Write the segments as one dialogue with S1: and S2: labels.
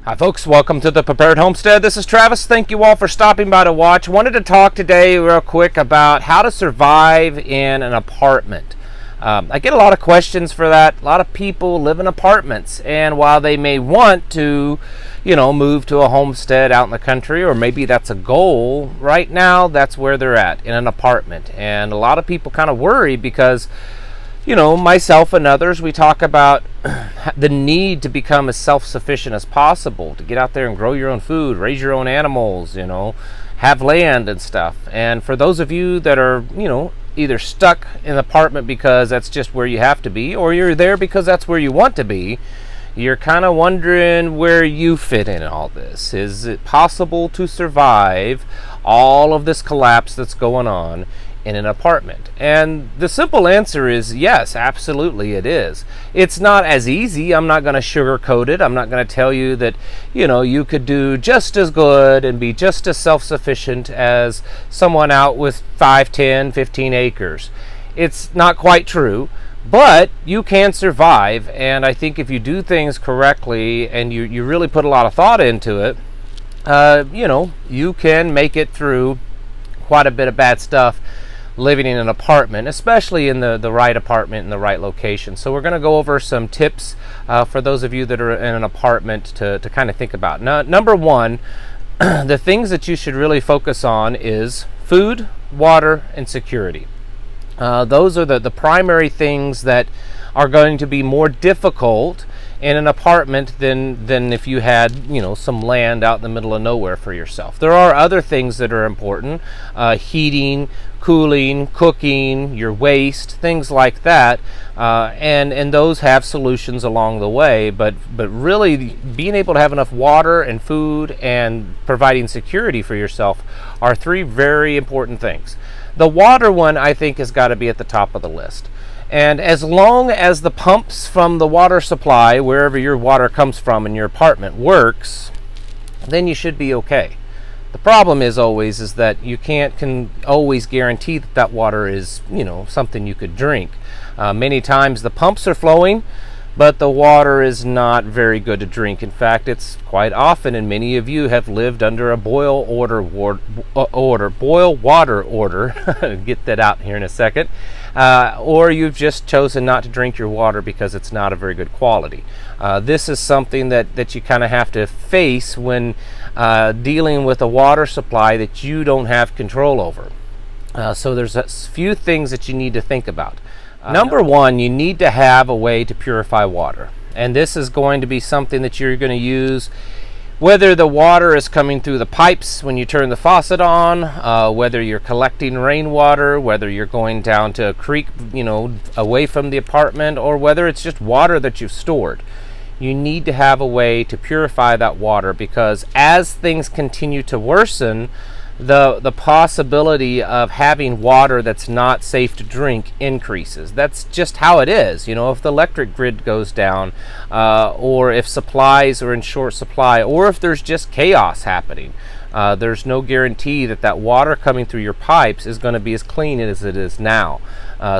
S1: Hi folks, welcome to the Prepared Homestead. This is Travis. Thank you all for stopping by to watch. Wanted to talk today real quick about how to survive in an apartment. I get a lot of questions for that. A lot of people live in apartments, and while they may want to, move to a homestead out in the country, or maybe that's a goal, right now that's where they're at, in an apartment. And a lot of people kind of worry because myself and others, we talk about the need to become as self-sufficient as possible, to get out there and grow your own food, raise your own animals, have land and stuff. And for those of you that are, either stuck in an apartment because that's just where you have to be, or you're there because that's where you want to be, you're kind of wondering where you fit in all this. Is it possible to survive all of this collapse that's going on in an apartment? And the simple answer is yes, absolutely it is. It's not as easy. I'm not going to sugarcoat it. I'm not going to tell you that you could do just as good and be just as self-sufficient as someone out with 5, 10, 15 acres. It's not quite true, but you can survive. And I think if you do things correctly and you really put a lot of thought into it, you can make it through quite a bit of bad stuff living in an apartment, especially in the right apartment in the right location. So we're going to go over some tips for those of you that are in an apartment to kind of think about. Now, number one, the things that you should really focus on is food, water, and security. Those are the primary things that are going to be more difficult in an apartment than if you had some land out in the middle of nowhere for yourself. There are other things that are important: heating, cooling, cooking, your waste, things like that, and those have solutions along the way. But really, being able to have enough water and food and providing security for yourself are three very important things. The water one, I think, has got to be at the top of the list. And as long as the pumps from the water supply, wherever your water comes from in your apartment, works, then you should be okay. The problem is that you can always guarantee that water is, something you could drink. Many times the pumps are flowing, but the water is not very good to drink. In fact, it's quite often, and many of you have lived under a boil water order. Get that out here in a second. Or you've just chosen not to drink your water because it's not a very good quality. This is something that you kind of have to face when dealing with a water supply that you don't have control over. So there's a few things that you need to think about. Number one, you need to have a way to purify water. And this is going to be something that you're going to use whether the water is coming through the pipes when you turn the faucet on, whether you're collecting rainwater, whether you're going down to a creek, away from the apartment, or whether it's just water that you've stored. You need to have a way to purify that water, because as things continue to worsen, the possibility of having water that's not safe to drink increases. That's just how it is. If the electric grid goes down, or if supplies are in short supply, or if there's just chaos happening, there's no guarantee that water coming through your pipes is going to be as clean as it is now.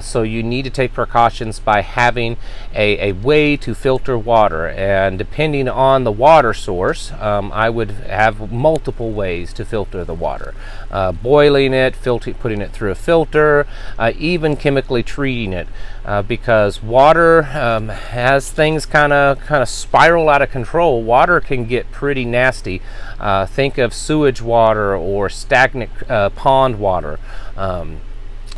S1: So you need to take precautions by having a way to filter water, and depending on the water source, I would have multiple ways to filter the water. Boiling it, putting it through a filter, even chemically treating it, because water, as things kind of spiral out of control, water can get pretty nasty. Think of sewage water or stagnant pond water.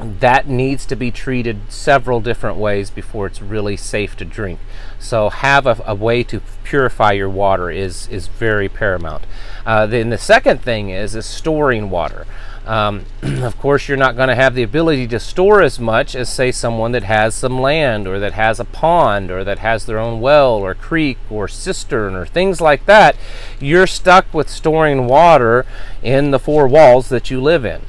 S1: That needs to be treated several different ways before it's really safe to drink. So have a way to purify your water is very paramount. Then the second thing is storing water. Of course, you're not going to have the ability to store as much as, say, someone that has some land, or that has a pond, or that has their own well or creek or cistern or things like that. You're stuck with storing water in the four walls that you live in.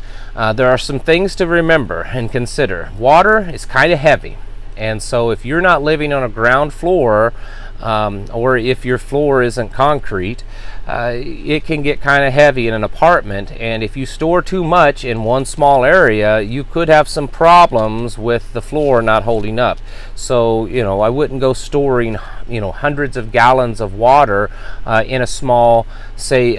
S1: There are some things to remember and consider. Water is kind of heavy, and so if you're not living on a ground floor, or if your floor isn't concrete, it can get kind of heavy in an apartment, and if you store too much in one small area, you could have some problems with the floor not holding up. So, I wouldn't go storing, hundreds of gallons of water in a small, say,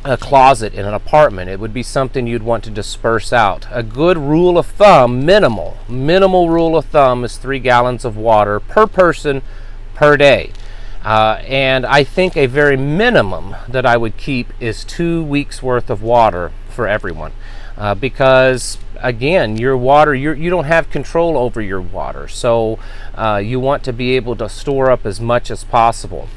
S1: a closet in an apartment. It would be something you'd want to disperse out. A good rule of thumb, minimal rule of thumb, is 3 gallons of water per person per day. And I think a very minimum that I would keep is 2 weeks worth of water for everyone. Because again, your water, you don't have control over your water. So you want to be able to store up as much as possible.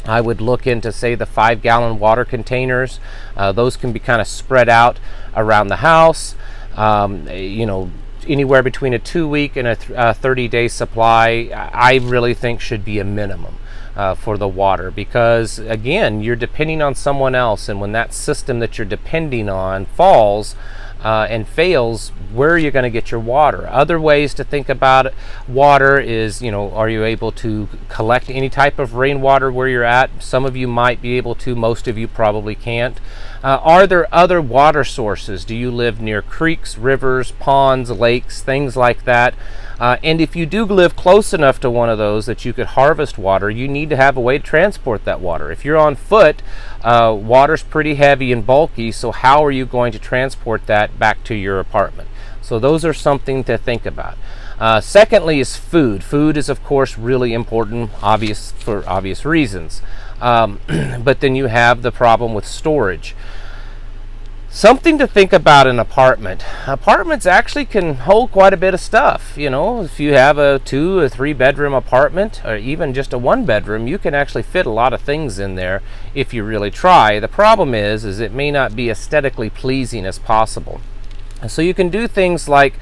S1: I would look into, say, the 5-gallon water containers. Those can be kind of spread out around the house. Anywhere between a 2-week and a 30-day supply, I really think should be a minimum for the water, because again, you're depending on someone else, and when that system that you're depending on falls and fails, where are you going to get your water? Other ways to think about water is, are you able to collect any type of rainwater where you're at? Some of you might be able to, most of you probably can't. Are there other water sources? Do you live near creeks, rivers, ponds, lakes, things like that? And if you do live close enough to one of those that you could harvest water, you need to have a way to transport that water. If you're on foot, water's pretty heavy and bulky, so how are you going to transport that back to your apartment? So those are something to think about. Secondly is food. Food is, of course, really important, for obvious reasons. But then you have the problem with storage. Something to think about in an apartment. Apartments actually can hold quite a bit of stuff. If you have a 2 or 3 bedroom apartment, or even just a 1 bedroom, you can actually fit a lot of things in there if you really try. The problem is it may not be aesthetically pleasing as possible. So you can do things like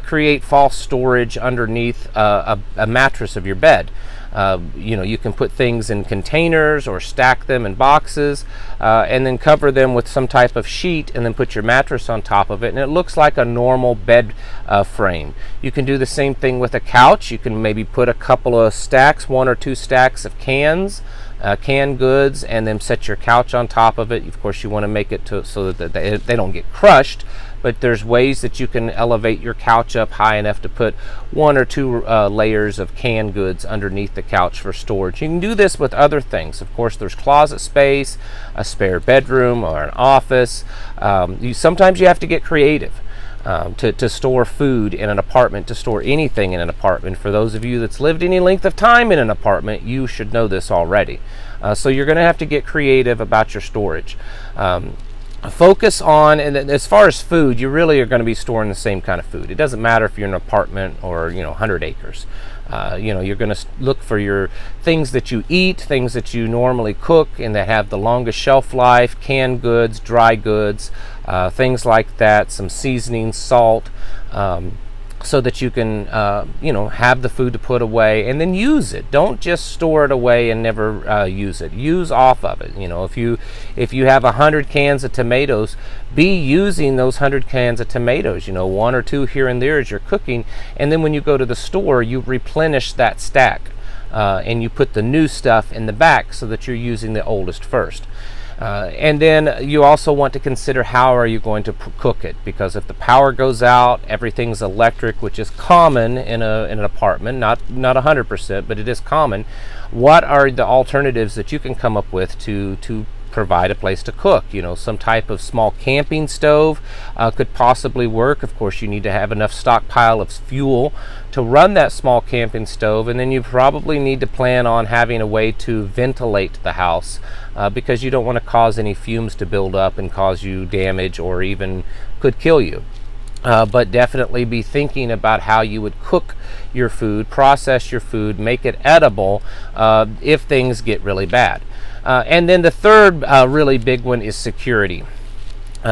S1: create false storage underneath a mattress of your bed. You can put things in containers or stack them in boxes and then cover them with some type of sheet and then put your mattress on top of it, and it looks like a normal bed frame. You can do the same thing with a couch. You can maybe put a couple of stacks, 1 or 2 stacks of canned goods, and then set your couch on top of it. Of course, you want to make it so that they don't get crushed, but there's ways that you can elevate your couch up high enough to put 1 or 2 layers of canned goods underneath the couch for storage. You can do this with other things. Of course, there's closet space, a spare bedroom, or an office. Sometimes you have to get creative to store food in an apartment, to store anything in an apartment. For those of you that's lived any length of time in an apartment, you should know this already. So you're going to have to get creative about your storage. Focus on, and as far as food, you really are going to be storing the same kind of food. It doesn't matter if you're in an apartment or 100 acres. You're going to look for your things that you eat, things that you normally cook and that have the longest shelf life, canned goods, dry goods, things like that, some seasoning, salt, so that you can have the food to put away and then use it. Don't just store it away and never use it. Use off of it. If you have 100 cans of tomatoes, be using those 100 cans of tomatoes. 1 or 2 here and there as you're cooking, and then when you go to the store, you replenish that stack and you put the new stuff in the back so that you're using the oldest first. And then you also want to consider how are you going to cook it, because if the power goes out, everything's electric, which is common in an apartment, not 100%, but it is common. What are the alternatives that you can come up with to provide a place to cook? Some type of small camping stove could possibly work. Of course, you need to have enough stockpile of fuel to run that small camping stove, and then you probably need to plan on having a way to ventilate the house because you don't want to cause any fumes to build up and cause you damage or even could kill you. But definitely be thinking about how you would cook your food, process your food, make it edible if things get really bad. And then the third really big one is security.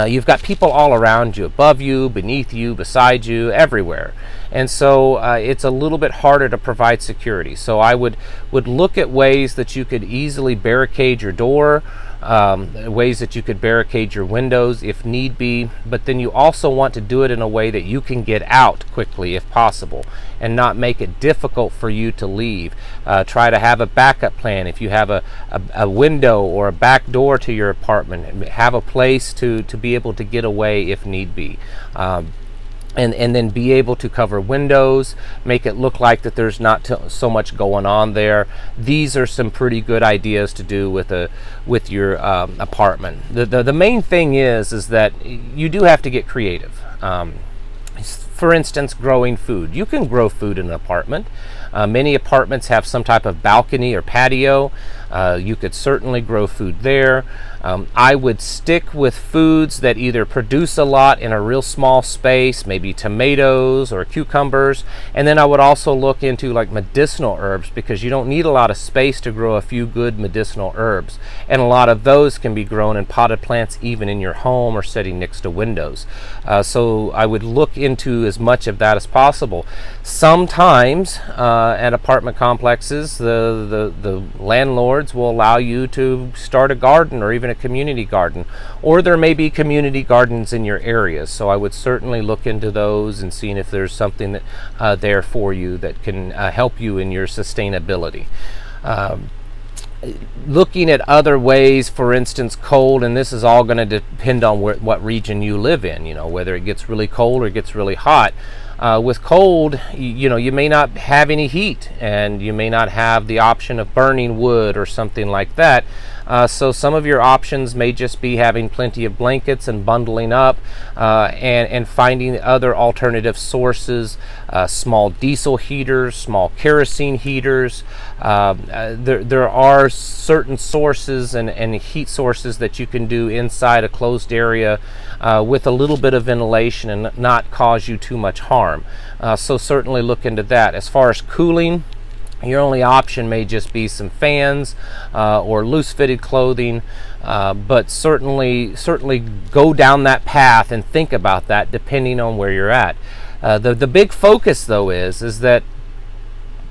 S1: You've got people all around you, above you, beneath you, beside you, everywhere. and so it's a little bit harder to provide security. So I would look at ways that you could easily barricade your door, ways that you could barricade your windows if need be, but then you also want to do it in a way that you can get out quickly if possible and not make it difficult for you to leave. Try to have a backup plan. If you have a window or a back door to your apartment, have a place to be able to get away if need be. And then be able to cover windows, make it look like that there's not so much going on there. These are some pretty good ideas to do with your apartment. The main thing is that you do have to get creative. For instance, growing food. You can grow food in an apartment. Many apartments have some type of balcony or patio. You could certainly grow food there. I would stick with foods that either produce a lot in a real small space, maybe tomatoes or cucumbers, and then I would also look into like medicinal herbs, because you don't need a lot of space to grow a few good medicinal herbs, and a lot of those can be grown in potted plants even in your home or sitting next to windows. So I would look into as much of that as possible. Sometimes at apartment complexes, the landlords will allow you to start a garden or even a community garden, or there may be community gardens in your area. So I would certainly look into those and seeing if there's something that there for you that can help you in your sustainability. Looking at other ways, for instance, cold, and this is all going to depend on what region you live in, whether it gets really cold or it gets really hot. With cold, you may not have any heat, and you may not have the option of burning wood or something like that. So some of your options may just be having plenty of blankets and bundling up, and finding other alternative sources, small diesel heaters, small kerosene heaters. There are certain sources and heat sources that you can do inside a closed area with a little bit of ventilation and not cause you too much harm. So certainly look into that. As far as cooling, your only option may just be some fans or loose-fitted clothing, but certainly go down that path and think about that depending on where you're at. The big focus though is that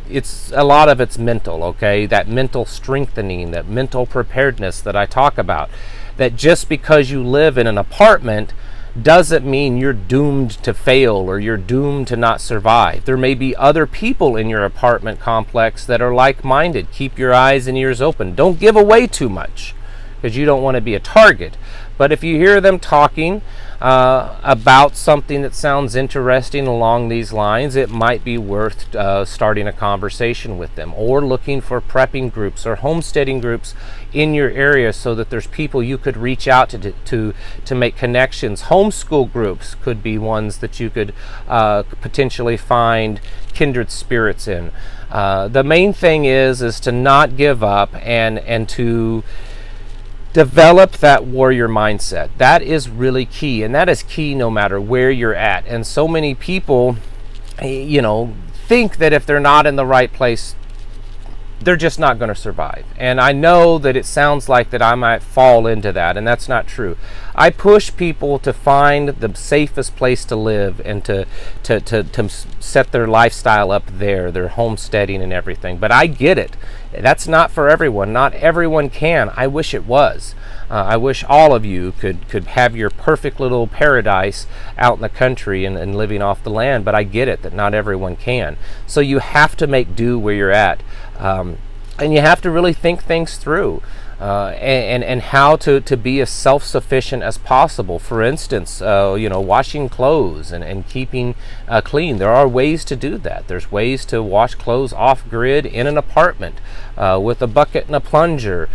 S1: it's a lot of it's mental, okay? That mental strengthening, that mental preparedness that I talk about. That just because you live in an apartment doesn't mean you're doomed to fail or you're doomed to not survive. There may be other people in your apartment complex that are like-minded. Keep your eyes and ears open. Don't give away too much, because you don't want to be a target. But if you hear them talking about something that sounds interesting along these lines, it might be worth starting a conversation with them, or looking for prepping groups or homesteading groups in your area so that there's people you could reach out to make connections. Homeschool groups could be ones that you could potentially find kindred spirits in. The main thing is to not give up and to develop that warrior mindset. That is really key, and that is key no matter where you're at. And so many people, think that if they're not in the right place, they're just not going to survive. And I know that it sounds like that I might fall into that, and that's not true. I push people to find the safest place to live and to set their lifestyle up there, their homesteading and everything. But I get it. That's not for everyone. Not everyone can. I wish it was. I wish all of you could have your perfect little paradise out in the country and living off the land, but I get it that not everyone can. So you have to make do where you're at. And you have to really think things through. And how to be as self-sufficient as possible. For instance, washing clothes and keeping clean. There are ways to do that. There's ways to wash clothes off-grid in an apartment with a bucket and a plunger.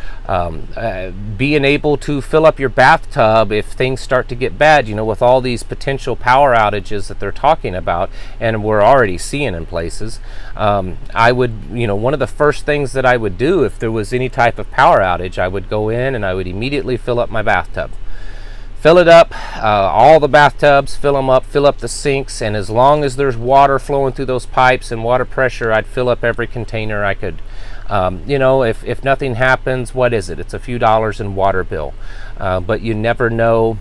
S1: Being able to fill up your bathtub if things start to get bad, with all these potential power outages that they're talking about and we're already seeing in places. I would, one of the first things that I would do if there was any type of power outage, I would go in and I would immediately fill up my bathtub. Fill it up, all the bathtubs, fill them up, fill up the sinks, and as long as there's water flowing through those pipes and water pressure, I'd fill up every container I could. If nothing happens, what is it? It's a few dollars in water bill. But you never know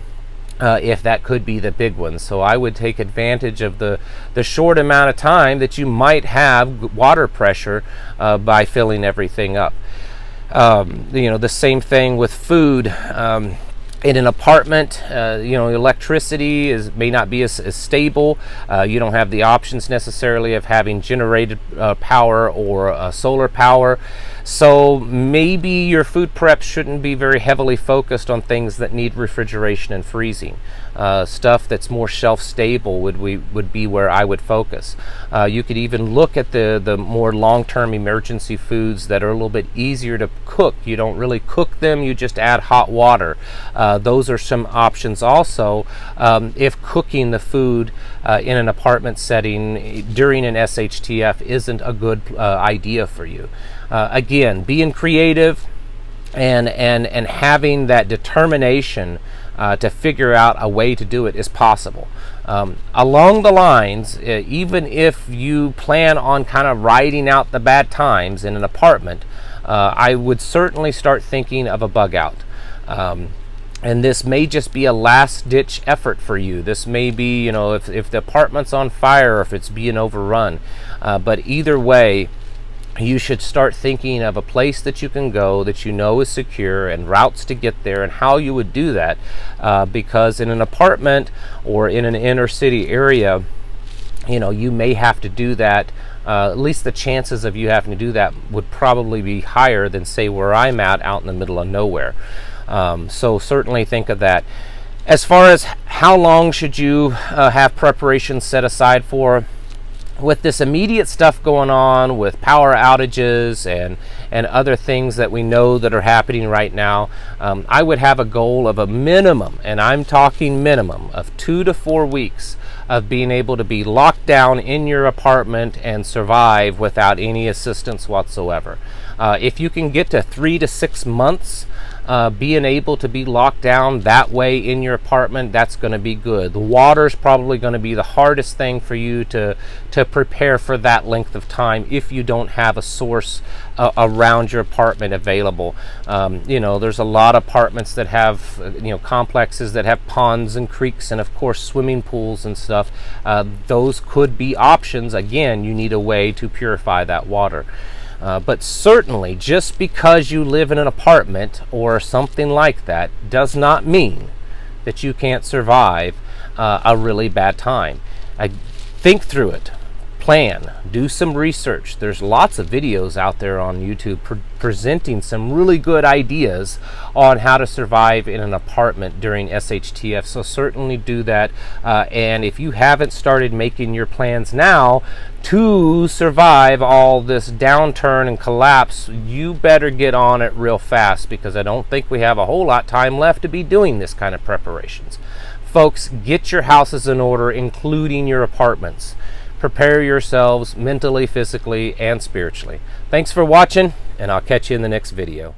S1: if that could be the big one. So I would take advantage of the short amount of time that you might have water pressure by filling everything up. The same thing with food. In an apartment, electricity may not be as stable. You don't have the options necessarily of having generated power or solar power. So maybe your food prep shouldn't be very heavily focused on things that need refrigeration and freezing. Stuff that's more shelf stable would be where I would focus. You could even look at the more long-term emergency foods that are a little bit easier to cook. You don't really cook them, you just add hot water. Those are some options also if cooking the food in an apartment setting during an SHTF isn't a good idea for you. Again, being creative and having that determination to figure out a way to do it is possible. Along the lines, even if you plan on kind of riding out the bad times in an apartment, I would certainly start thinking of a bug out. And this may just be a last-ditch effort for you. This may be, if the apartment's on fire or if it's being overrun. But either way, you should start thinking of a place that you can go that you know is secure and routes to get there and how you would do that. Because in an apartment or in an inner city area, you may have to do that. At least the chances of you having to do that would probably be higher than, say, where I'm at out in the middle of nowhere. So certainly think of that. As far as how long should you have preparations set aside for, with this immediate stuff going on with power outages and other things that we know that are happening right now, I would have a goal of a minimum, and I'm talking minimum, of 2 to 4 weeks of being able to be locked down in your apartment and survive without any assistance whatsoever. If you can get to 3 to 6 months being able to be locked down that way in your apartment, that's going to be good. The water's probably going to be the hardest thing for you to prepare for that length of time if you don't have a source around your apartment available. There's a lot of apartments that have complexes that have ponds and creeks and of course swimming pools and stuff. Those could be options. Again, you need a way to purify that water. But certainly, just because you live in an apartment or something like that does not mean that you can't survive a really bad time. Think through it. Plan. Do some research. There's lots of videos out there on YouTube presenting some really good ideas on how to survive in an apartment during SHTF. So certainly do that. And if you haven't started making your plans now to survive all this downturn and collapse, you better get on it real fast, because I don't think we have a whole lot of time left to be doing this kind of preparations. Folks, get your houses in order, including your apartments. Prepare yourselves mentally, physically, and spiritually. Thanks for watching, and I'll catch you in the next video.